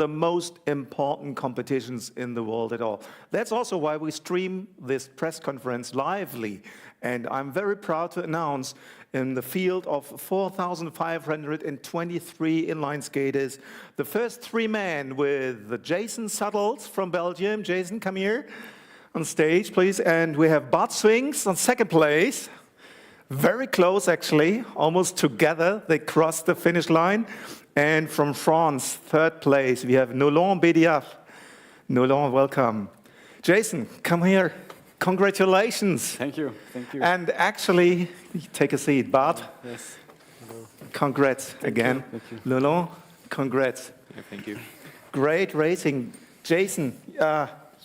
the most important competitions in the world at all. That's also why we stream this press conference lively. And I'm very proud to announce in the field of 4,523 inline skaters, the first three men with Jason Suttles from Belgium. Jason, come here on stage, please. And we have Bart Swings on second place. Very close, actually, almost together. They crossed the finish line. And from France, third place, we have Nolan Bediaf. Nolan, welcome. Jason, come here. Congratulations. Thank you. Thank you. And actually, take a seat. Bart, yes. Hello. Congrats again. Thank you. Nolan, congrats. Yeah, thank you. Great racing. Jason,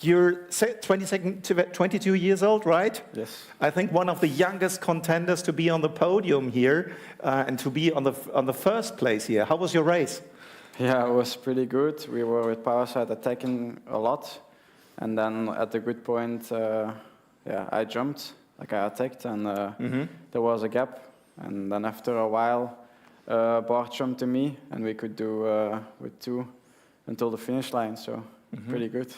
you're 22 years old, right? Yes. I think one of the youngest contenders to be on the podium here and to be on the first place here. How was your race? Yeah, it was pretty good. We were with Powerside attacking a lot. And then at a good point, I jumped, like I attacked, and there was a gap. And then after a while, Bart jumped to me, and we could do with two until the finish line, so pretty good.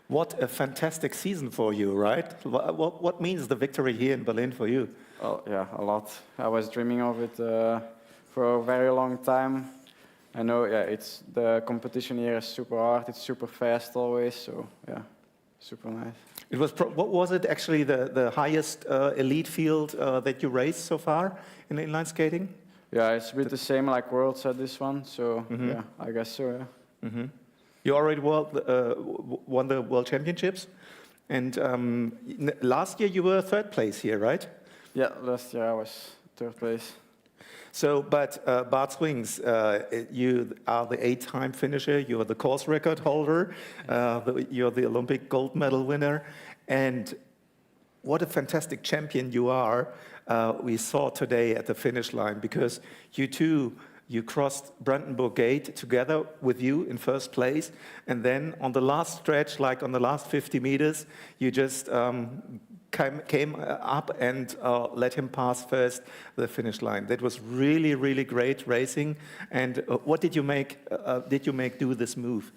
What a fantastic season for you, right? What means the victory here in Berlin for you? Well, yeah, a lot. I was dreaming of it for a very long time. I know, it's the competition here is super hard. It's super fast always, so yeah, super nice. It was. What was it actually the highest elite field that you raced so far in inline skating? Yeah, it's a bit the same like Worlds at this one, so yeah, I guess so. Yeah. You already won the World Championships, and last year you were third place here, right? Yeah, last year I was third place. So, but Bart Swings, you are the 8-time finisher, you are the course record holder, you're the Olympic gold medal winner, and what a fantastic champion you are. We saw today at the finish line, because you crossed Brandenburg Gate together with you in first place, and then on the last stretch, like on the last 50 meters, you just came up and let him pass first the finish line. That was really, really great racing. And what did you make do this move?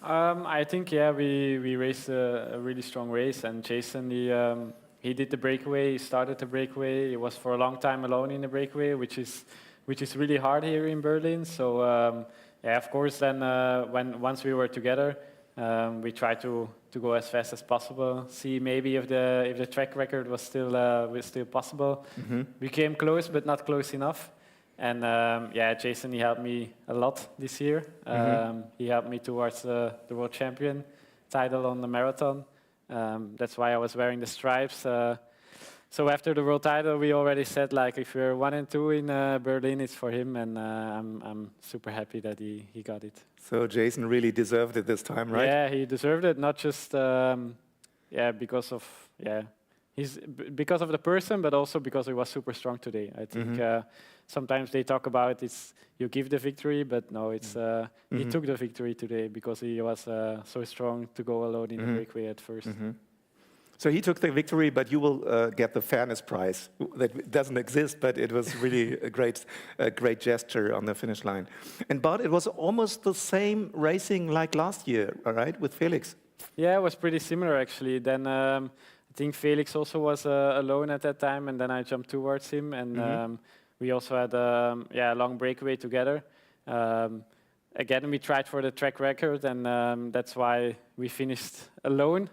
I think, we raced a really strong race, and Jason, he did the breakaway, he started the breakaway. He was for a long time alone in the breakaway, which is really hard here in Berlin. So of course, then once we were together, we tried to go as fast as possible. See maybe if the track record was still possible. We came close, but not close enough. And Jason, he helped me a lot this year. He helped me towards the world champion title on the marathon. That's why I was wearing the stripes. So after the world title, we already said, like, if we're 1 and 2 in Berlin, it's for him, and I'm super happy that he got it. So Jason really deserved it this time, right? Yeah, he deserved it, not just because of the person, but also because he was super strong today. I think sometimes they talk about you give the victory, but no, he took the victory today because he was so strong to go alone in the breakaway at first. So he took the victory, but you will get the fairness prize. That doesn't exist, but it was really a great gesture on the finish line. And Bart, it was almost the same racing like last year, all right, with Felix? Yeah, it was pretty similar actually. Then I think Felix also was alone at that time, and then I jumped towards him, and we also had a long breakaway together. Again, we tried for the track record, and that's why we finished alone.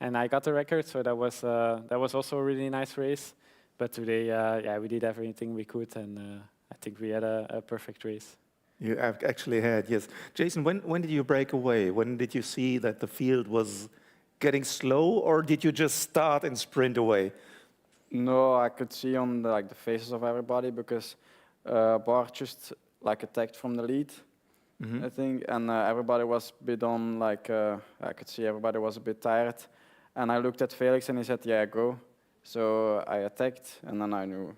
And I got the record, so that was also a really nice race. But today, we did everything we could, and I think we had a perfect race. You actually had, yes. Jason, when did you break away? When did you see that the field was getting slow, or did you just start and sprint away? No, I could see on the faces of everybody, because Bart just attacked from the lead, I think, and everybody was a bit on, I could see everybody was a bit tired. And I looked at Felix and he said, yeah, go. So I attacked, and then I knew,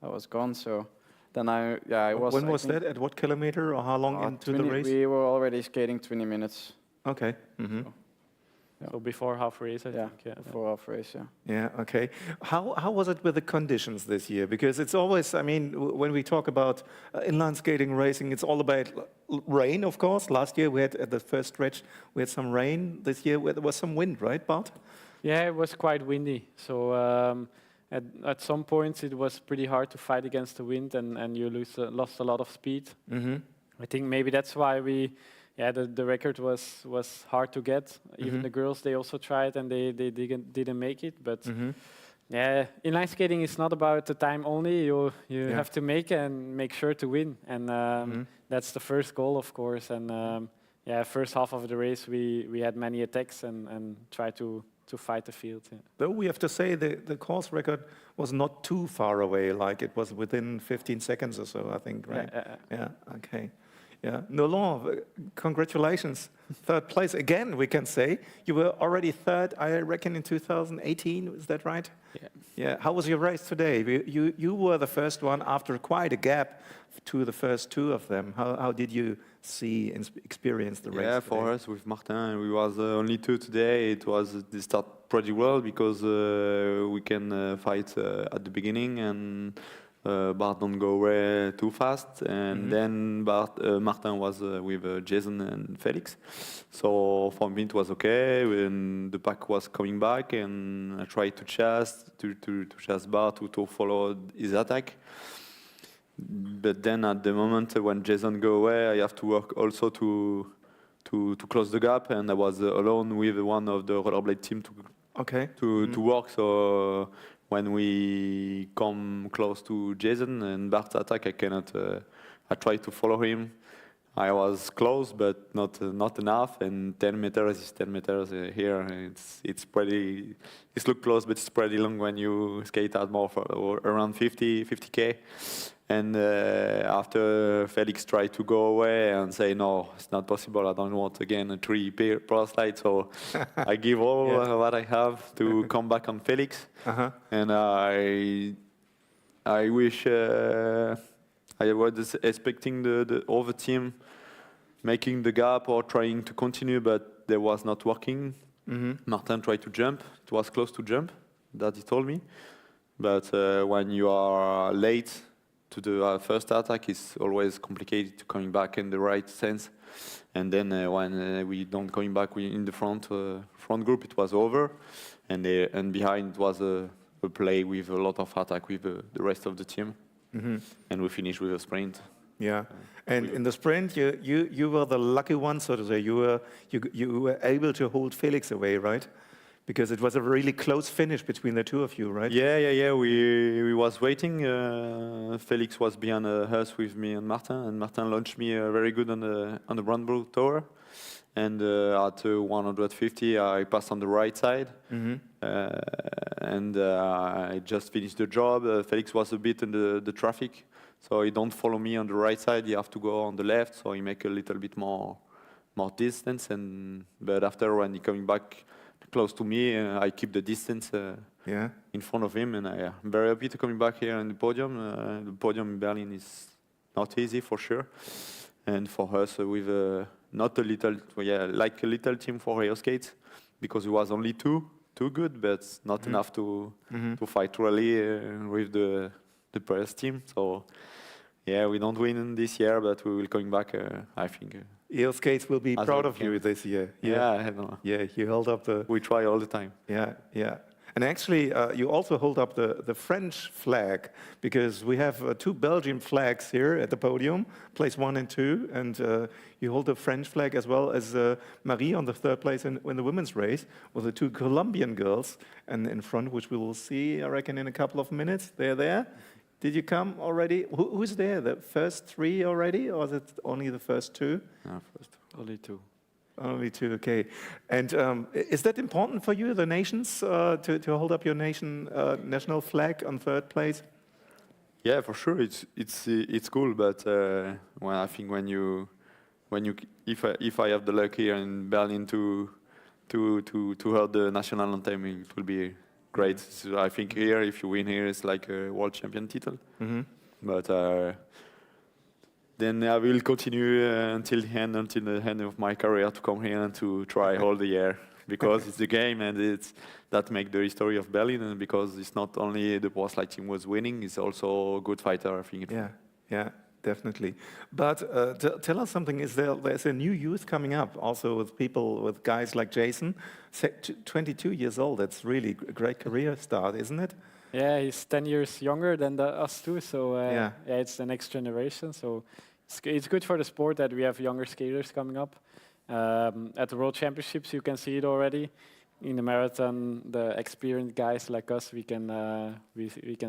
I was gone. So then I was... When was that? At what kilometer, or how long into the race? We were already skating 20 minutes. Okay. So. Yeah. So before half race, I Yeah, think. Yeah. before half race, yeah. Yeah, okay. How was it with the conditions this year? Because it's always, I mean, when we talk about inline skating racing, it's all about rain, of course. Last year we had, at the first stretch, we had some rain. This year there was some wind, right, Bart? Yeah, it was quite windy. So at some points it was pretty hard to fight against the wind, and you lost a lot of speed. Mm-hmm. I think maybe that's why the record was hard to get. Even the girls, they also tried and they didn't make it. But yeah, inline skating is not about the time only. You have to make sure to win, and that's the first goal, of course. And first half of the race we had many attacks and tried to fight the field. Yeah. Though we have to say the course record was not too far away, like it was within 15 seconds or so, I think, right? Yeah, okay. Yeah, Nolan, congratulations. Third place again, we can say. You were already third, I reckon, in 2018, is that right? Yeah. Yeah, how was your race today? You were the first one after quite a gap to the first two of them. How did you see and experience the race? Yeah, today? for us with Martin, we was only two today. It was they start pretty well because we can fight at the beginning and Bart don't go away too fast. And then Martin was with Jason and Felix. So for me it was okay when the pack was coming back, and I tried to chase Bart to follow his attack. But then at the moment when Jason go away, I have to work also to close the gap, and I was alone with one of the rollerblade team to work. So when we come close to Jason and Bart's attack, I cannot. I tried to follow him. I was close, but not enough. And 10 meters is 10 meters here. It's pretty. It looks close, but it's pretty long when you skate out more for around 50k. And after Felix tried to go away and say, no, it's not possible, I don't want again a 3 pro slide. So I give all what I have to come back on Felix. And I wish I was expecting the other team making the gap or trying to continue, but they was not working. Martin tried to jump. It was close to jump, that he told me. But when you are late to the first attack, it's always complicated to coming back in the right sense. And then when we don't coming back in the front group, it was over. And behind it was a play with a lot of attack with the rest of the team. And we finished with a sprint. Yeah, and in the sprint, you were the lucky one, so to say. You were able to hold Felix away, right? Because it was a really close finish between the two of you, right? Yeah. We was waiting. Felix was behind us with me and Martin launched me very good on the Brandbrook tower. And at 150, I passed on the right side. And I just finished the job. Felix was a bit in the traffic, so he don't follow me on the right side. You have to go on the left, so he make a little bit more distance. But after, when he coming back close to me, I keep the distance in front of him, and I'm very happy to coming back here on the podium. The podium in Berlin is not easy for sure, and for us with not a little, like a little team for air skates, because it was only two good, but not enough to fight really with the Paris team. So yeah, we don't win this year, but we will coming back. I think. EO Skates will be proud of you this year. Yeah, I know. Yeah, you held up the... We try all the time. Yeah. And actually, you also hold up the French flag, because we have 2 Belgian flags here at the podium, place 1 and 2, and you hold the French flag as well as Marie on the 3rd place in the women's race, with the 2 Colombian girls, and in front, which we will see, I reckon, in a couple of minutes. They're there. Did you come already? Who's there? The first 3 already, or is it only the first 2? No, first only 2. Only 2, okay. And is that important for you, the nations, to hold up your national flag on 3rd place? Yeah, for sure. It's cool, but I think if I have the luck here in Berlin to hear the national anthem, it will be great. So I think here, if you win here, it's like a world champion title. But then I will continue until the end of my career to come here and to try all the year. because it's the game, and it's that make the history of Berlin, and because it's not only the power slide team was winning, it's also a good fighter, I think. Yeah, yeah, definitely. But tell us something. There's a new youth coming up, also with people, with guys like Jason, 22 years old. That's really a great career start, isn't it? Yeah, he's 10 years younger than us too, so Yeah. yeah, it's the next generation. So it's good for the sport that we have younger skaters coming up. At the World Championships, you can see it already. In the marathon, the experienced guys like us, we can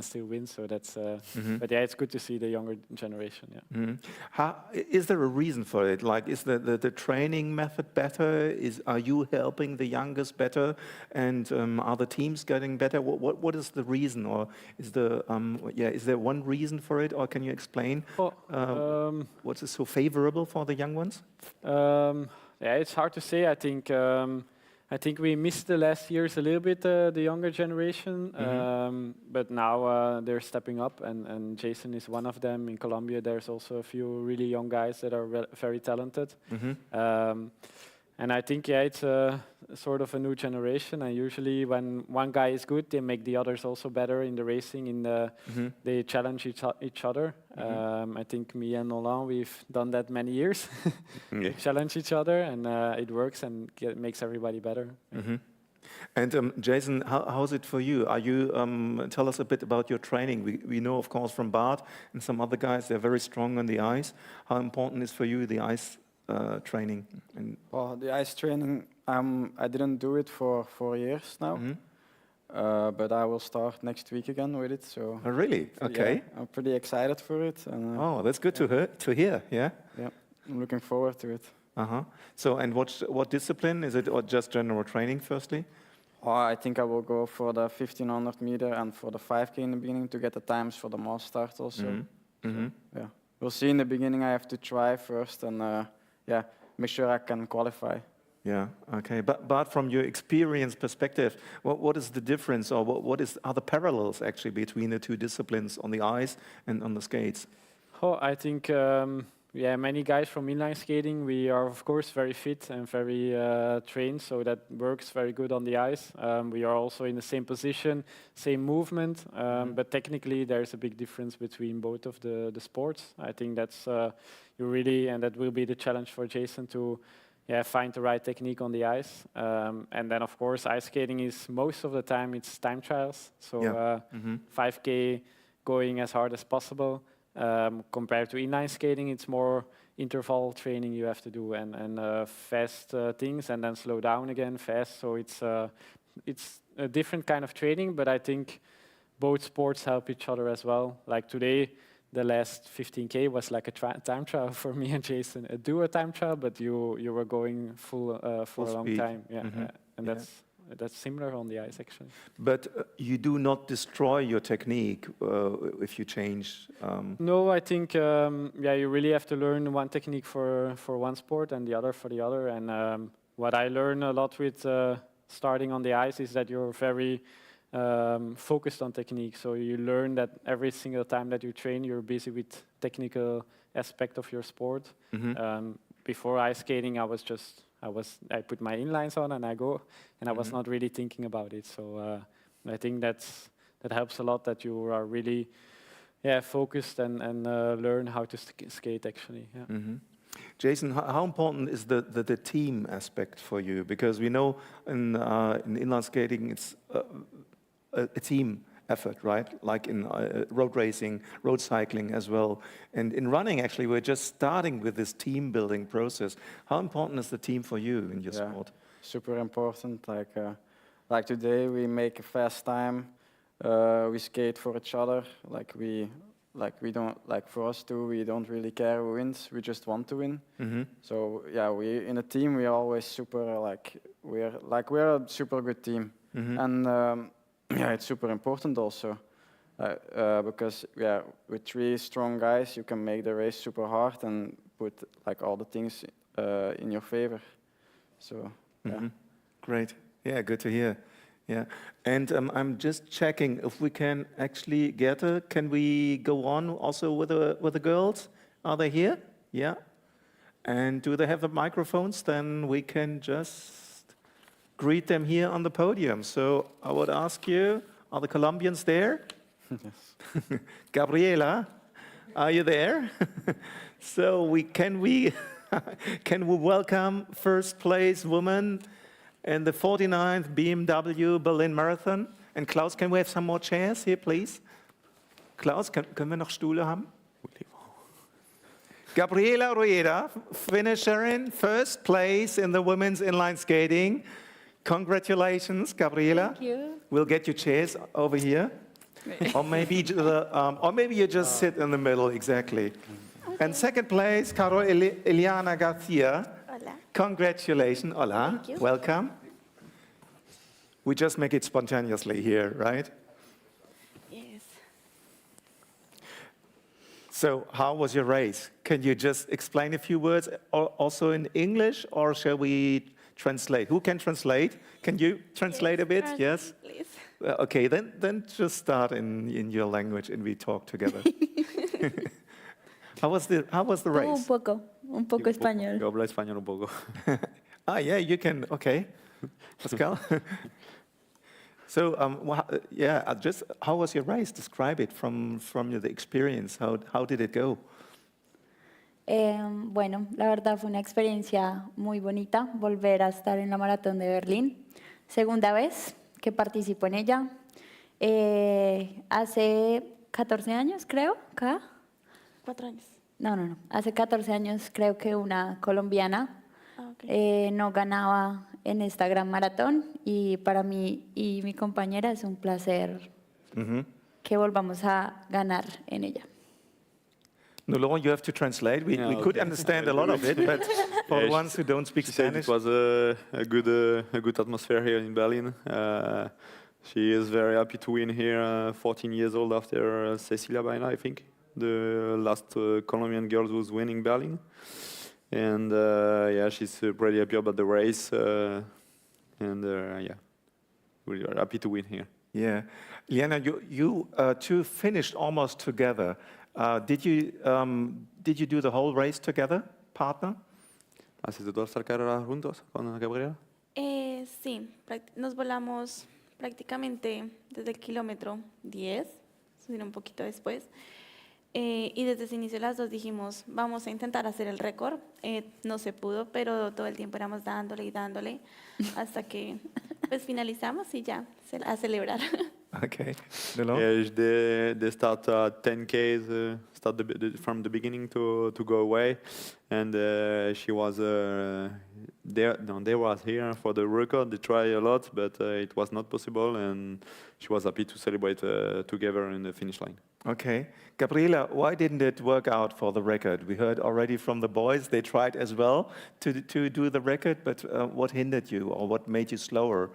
still win. So that's. But yeah, it's good to see the younger generation. Yeah. How, is there a reason for it? Like, is the training method better? Are you helping the youngest better? And are the teams getting better? What is the reason? Or is is there one reason for it? Or can you explain what is so favorable for the young ones? Yeah, it's hard to say. I think we missed the last years a little bit, the younger generation, but now they're stepping up, and Jason is one of them. In Colombia, there's also a few really young guys that are very talented. And I think, yeah, it's sort of a new generation, and usually when one guy is good, they make the others also better in the racing, they challenge each other. I think me and Nolan, we've done that many years. Yeah. Challenge each other, and it works and makes everybody better. And Jason, how's it for you? Are you tell us a bit about your training? We know, of course, from Bart and some other guys, they're very strong on the ice. How important is for you the ice training? Well, the ice training, I didn't do it for 4 years now, but I will start next week again with it. So. Oh, really? Okay. Yeah, I'm pretty excited for it. And, Oh, that's good to hear. Yeah. Yeah, I'm looking forward to it. So, and what discipline is it, or just general training? Firstly. Oh, I think I will go for the 1500 meter and for the 5K in the beginning to get the times for the mass start also. So, yeah, we'll see in the beginning. I have to try first and yeah, make sure I can qualify. Yeah. Okay. But from your experience perspective, what is the difference, or are the parallels actually between the two disciplines on the ice and on the skates? Oh, I think yeah, many guys from inline skating, we are of course very fit and very trained, so that works very good on the ice. We are also in the same position, same movement, but technically there's a big difference between both of the sports. I think that's you really, and that will be the challenge for Jason to find the right technique on the ice. And then of course ice skating is most of the time it's time trials, so 5K going as hard as possible. Compared to inline skating, it's more interval training you have to do, and fast things, and then slow down again fast. So it's a different kind of training, but I think both sports help each other as well. Like today, the last 15K was like a time trial for me and Jason. Do a time trial, but you were going full for a long speed. time. Yeah, and that's similar on the ice, actually. But you do not destroy your technique if you change. No, I think you really have to learn one technique for one sport and the other for the other. And what I learn a lot with starting on the ice is that you're very focused on technique. So you learn that every single time that you train, you're busy with technical aspect of your sport. Before ice skating, I put my inlines on and I go, and I was not really thinking about it. So I think that helps a lot, that you are really focused and learn how to skate actually. Yeah. Jason, how important is the team aspect for you? Because we know in inline skating it's a team effort, right? Like in road racing, road cycling as well. And in running, actually, we're just starting with this team building process. How important is the team for you in your sport? Super important. Like today, we make a fast time. We skate for each other. We don't, like for us too, we don't really care who wins. We just want to win. So yeah, we in a team, we are always super we're a super good team. And it's super important also because with 3 strong guys, you can make the race super hard and put like all the things in your favor. So Great. Yeah, good to hear. Yeah, and I'm just checking if we can actually get her. Can we go on also with the girls? Are they here? Yeah. And do they have the microphones? Then we can just greet them here on the podium. So I would ask you, are the Colombians there? Yes. Gabriela, are you there? So can we welcome first place woman in the 49th BMW Berlin Marathon? And Klaus, can we have some more chairs here, please? Klaus, können wir noch Stühle haben? Gabriela Rueda, finisher in first place in the women's inline skating. Congratulations, Gabriela. Thank you. We'll get you chairs over here. Or maybe you just sit in the middle, exactly. And second place, Caro Eliana Garcia. Hola. Congratulations, hola, Thank you. welcome. We just make it spontaneously here, right? Yes. So how was your race? Can you just explain a few words also in English, or shall we translate? Who can translate? Can you translate a bit? Yes? Please. Okay, then just start in your language and we talk together. How was the race? Un poco español. Yo hablo español un poco. Yeah, you can, okay. Pascal? So, just how was your race? Describe it from the experience. How did it go? Bueno, la verdad fue una experiencia muy bonita volver a estar en la maratón de Berlín. Segunda vez que participo en ella. Hace 14 años, creo, acá. 4 años. No. Hace 14 años creo que una colombiana no ganaba en esta gran maratón y para mí y mi compañera es un placer que volvamos a ganar en ella. No, Laurent, you have to translate. We could understand a lot of it, but for the ones who don't speak She said Spanish. it was a good atmosphere here in Berlin. She is very happy to win here, 14 years old after Cecilia Baena, I think, the last Colombian girl who's winning Berlin. And she's pretty happy about the race. We are happy to win here. Yeah. Liana, you two finished almost together. Did you do the whole race together, partner? ¿Haciste toda esta carrera juntos con Gabriela? Sí, nos volamos prácticamente desde el kilómetro 10, sino un poquito después. Y desde ese inicio las dos dijimos, vamos a intentar hacer el récord. No se pudo, pero todo el tiempo éramos dándole y dándole hasta que pues finalizamos y ya, a celebrar. Okay. Laurent? Yeah, they start 10Ks, from the beginning to go away, and she was they was here for the record. They tried a lot, but it was not possible, and she was happy to celebrate together in the finish line. Okay. Gabriela, why didn't it work out for the record? We heard already from the boys, they tried as well to do the record, but what hindered you or what made you slower?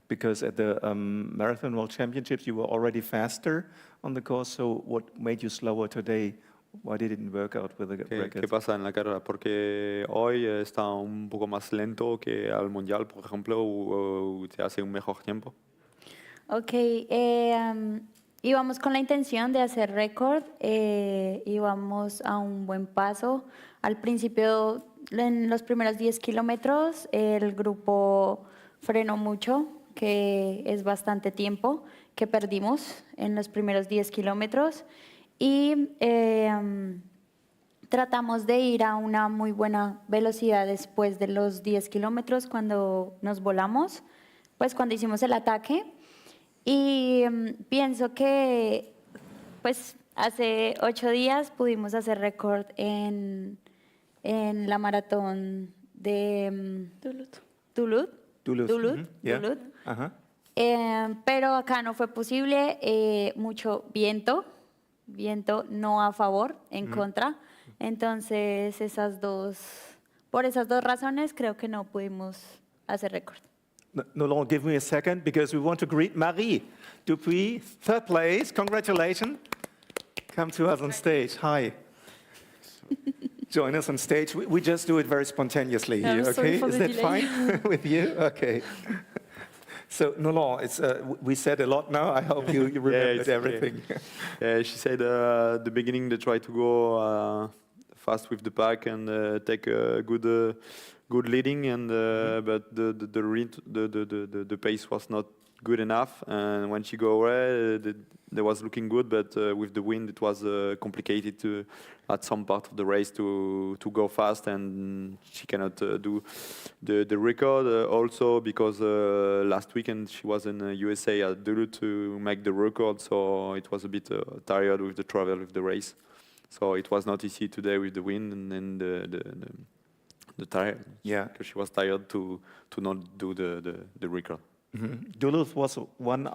Because at the Marathon World Championships, you were already faster on the course, so what made you slower today? Why did it didn't work out with the record? ¿Qué pasa en la carrera? Porque hoy está un poco más lento que al mundial, por ejemplo, o te hace un mejor tiempo. Ok, íbamos con la intención de hacer récord, íbamos a un buen paso. Al principio, en los primeros 10 kilómetros, el grupo frenó mucho, que es bastante tiempo que perdimos en los primeros 10 kilómetros. Y tratamos de ir a una muy buena velocidad después de los 10 kilómetros cuando nos volamos, pues cuando hicimos el ataque. Y pienso que pues hace 8 días pudimos hacer récord en la maratón de Duluth. Yeah. Pero acá no fue posible, mucho viento no a favor, en contra. Entonces, por esas dos razones, creo que no pudimos hacer récord. No, give me a second, because we want to greet Marie Dupuy, third place. Congratulations. Come to us on stage. Hi. Join us on stage. We just do it very spontaneously here, okay? Is that fine with you? Okay. So, Nolan, we said a lot now. I hope you remembered everything. Yeah, she said at the beginning they tried to go fast with the pack and take a good good leading, and but the pace was not good enough. And when she go away, they was looking good, but with the wind, it was complicated to at some part of the race to go fast, and she cannot do the record. Also because last weekend she was in USA at Duluth to make the record, so it was a bit tired with the travel with the race. So it was not easy today with the wind and then the tire. Yeah. Because she was tired to not do the record. Duluth was 1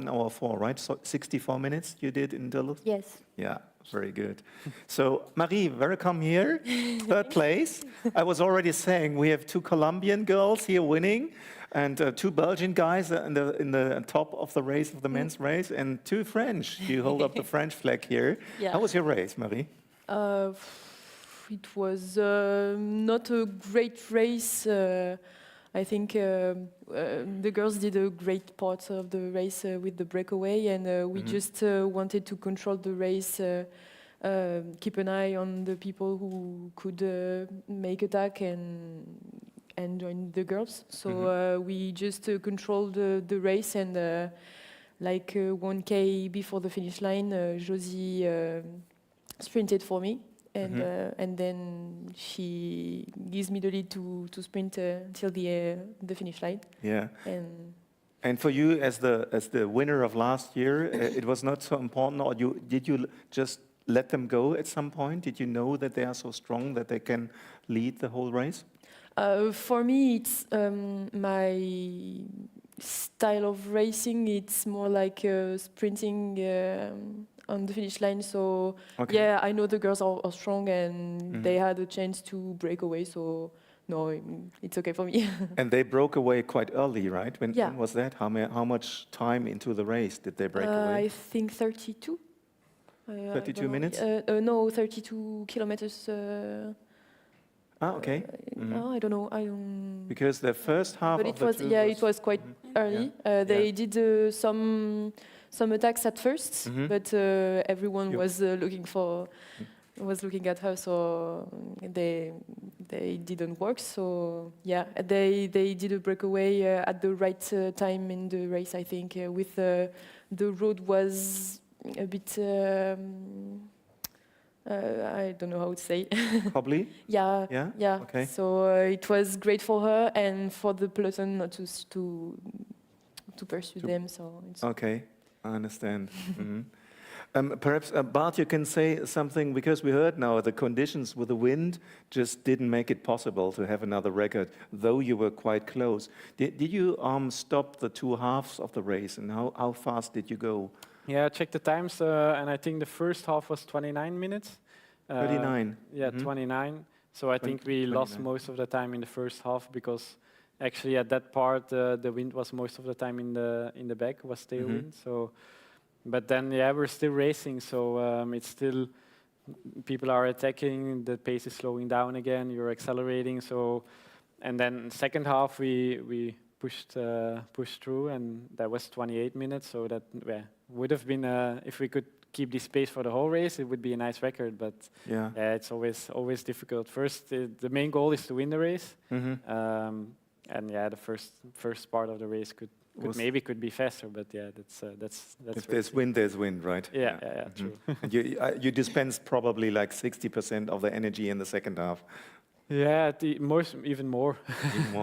hour 4, right? So 64 minutes you did in Duluth? Yes. Yeah, very good. So Marie, welcome here, third place. I was already saying we have 2 Colombian girls here winning, and 2 Belgian guys in the top of the race, of the men's race, and 2 French. You hold up the French flag here. Yeah. How was your race, Marie? It was not a great race. I think the girls did a great part of the race with the breakaway, and we just wanted to control the race, keep an eye on the people who could make attack and join the girls. So we just controlled the race, and like 1K before the finish line, Josie sprinted for me. And then she gives me the lead to sprint till the finish line. Yeah. And for you, as the winner of last year, it was not so important, or did you just let them go at some point? Did you know that they are so strong that they can lead the whole race? for me, it's my style of racing. It's more like sprinting on the finish line. So Okay. yeah, I know the girls are strong, and they had a chance to break away. So no, it's okay for me. And they broke away quite early, right? When Yeah. was that? How much time into the race did they break away? I think 32. I 32 don't know. minutes? No, 32 kilometers. Okay. I don't know. I don't. Because the first half But of it the was tour it was quite early. They did some attacks at first, but everyone You- was looking at her, so they didn't work. So yeah, they did a breakaway at the right time in the race. I think with the road was a bit. I don't know how to say. probably. Yeah. Yeah? Yeah. Okay. So it was great for her and for the peloton not to pursue them. So it's Okay, I understand. Perhaps Bart, you can say something, because we heard now the conditions with the wind just didn't make it possible to have another record, though you were quite close. Did you stop the 2 halves of the race, and how fast did you go? Yeah, I checked the times, and I think the first half was 29 minutes. 39. Yeah, 29. So I think we lost 29. most of the time in the first half, because actually at that part the wind was most of the time in the back, was tailwind. So, but then yeah, we're still racing, so it's still people are attacking, the pace is slowing down again, you're accelerating. So, and then second half we pushed through, and that was 28 minutes. So that would have been if we could keep this pace for the whole race, it would be a nice record. But Yeah. it's always difficult. First, the main goal is to win the race, and yeah, the first part of the race could could be faster. But yeah, that's If there's wind, there's wind, right? Yeah, true. And you dispense probably like 60% of the energy in the second half. Yeah, even more. Even more,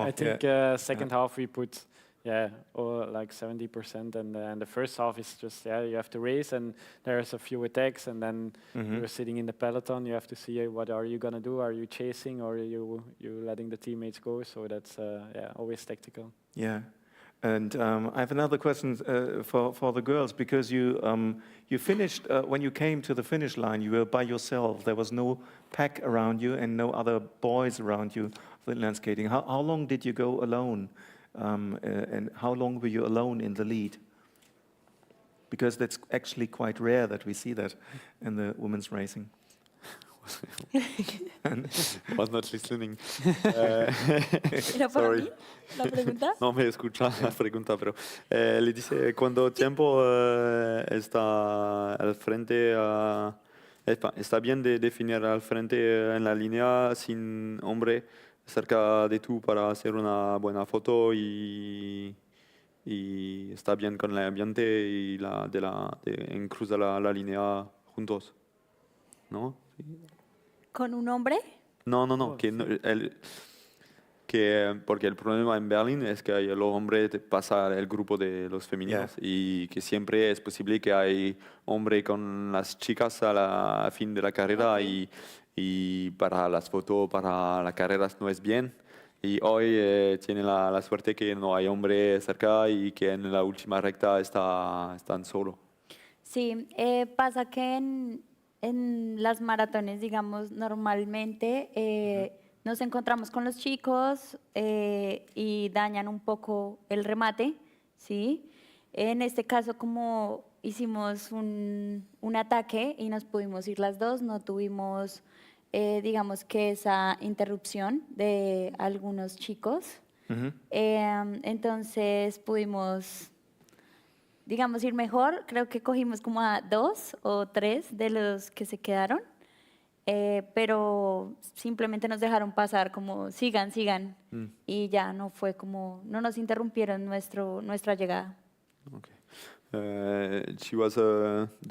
I think second half we put like 70%, and the first half is just you have to race, and there's a few attacks, and then you're sitting in the peloton. You have to see what are you gonna do? Are you chasing, or are you letting the teammates go? So that's always tactical. Yeah. And I have another question for the girls, because you finished, when you came to the finish line, you were by yourself. There was no pack around you and no other boys around you for Inlineskating. How long did you go alone? And how long were you alone in the lead? Because that's actually quite rare that we see that in the women's racing. Was not listening. ¿Era para Sorry. mí la pregunta? No me escucha la pregunta, pero le dice cuando tiempo está al frente, está bien de definir al frente en la línea sin hombre, cerca de tú para hacer una buena foto y está bien con el ambiente y en cruzar la línea juntos, ¿no? ¿Con un hombre? No, que porque el problema en Berlín es que los hombres pasan el grupo de los femeninos y que siempre es posible que hay hombre con las chicas a fin de la carrera y para las fotos, para las carreras no es bien. Y hoy tiene la suerte que no hay hombre cerca y que en la última recta están solo. Sí, pasa que en las maratones, digamos, normalmente nos encontramos con los chicos y dañan un poco el remate, ¿sí? En este caso, como hicimos un ataque y nos pudimos ir las dos, no tuvimos, digamos que esa interrupción de algunos chicos. Entonces pudimos, digamos, ir mejor. Creo que cogimos como a 2 o 3 de los que se quedaron, pero simplemente nos dejaron pasar como sigan, sigan, y ya no fue como, no nos interrumpieron nuestra llegada. Okay. There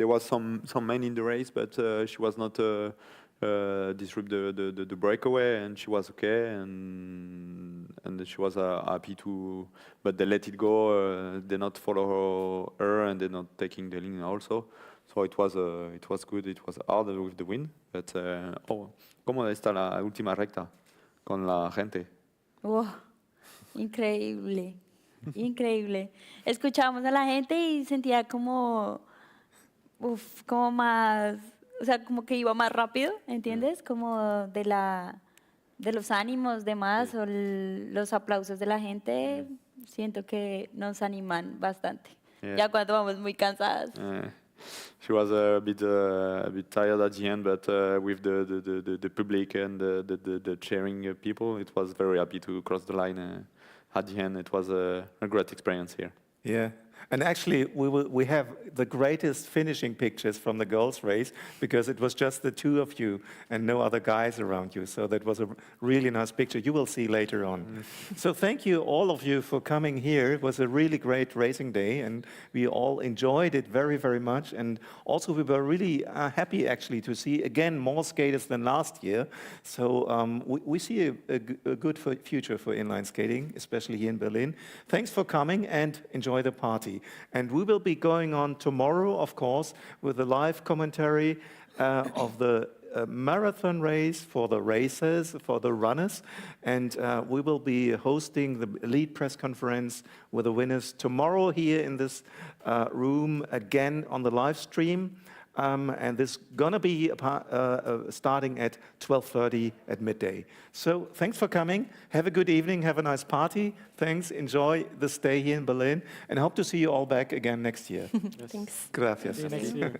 was some men in the race, but she was not disrupt the breakaway, and she was okay, and she was happy to, but they let it go. They not follow her, and they're not taking the lead also. So it was good. It was hard with the win, but ¿cómo está la última recta con la gente? Wow, increíble, increíble. Escuchábamos a la gente y sentía como, como más, o sea, como que iba más rápido, ¿entiendes? Como de los ánimos de más o los aplausos de la gente, siento que nos animan bastante. Ya cuando vamos muy cansadas. She was a bit tired at the end, but with the public and the cheering people, it was very happy to cross the line. At the end, it was a great experience here. Yeah. And actually, we have the greatest finishing pictures from the girls' race because it was just the two of you and no other guys around you. So that was a really nice picture. You will see later on. So thank you, all of you, for coming here. It was a really great racing day, and we all enjoyed it very, very much. And also, we were really happy, actually, to see, again, more skaters than last year. So we see a good future for inline skating, especially here in Berlin. Thanks for coming, and enjoy the party. And we will be going on tomorrow, of course, with a live commentary of the marathon race for the racers, for the runners. And we will be hosting the elite press conference with the winners tomorrow here in this room, again on the live stream. And this is going to be starting at 12:30 at midday. So thanks for coming. Have a good evening. Have a nice party. Thanks. Enjoy the stay here in Berlin. And hope to see you all back again next year. Thanks. Gracias. See you next year.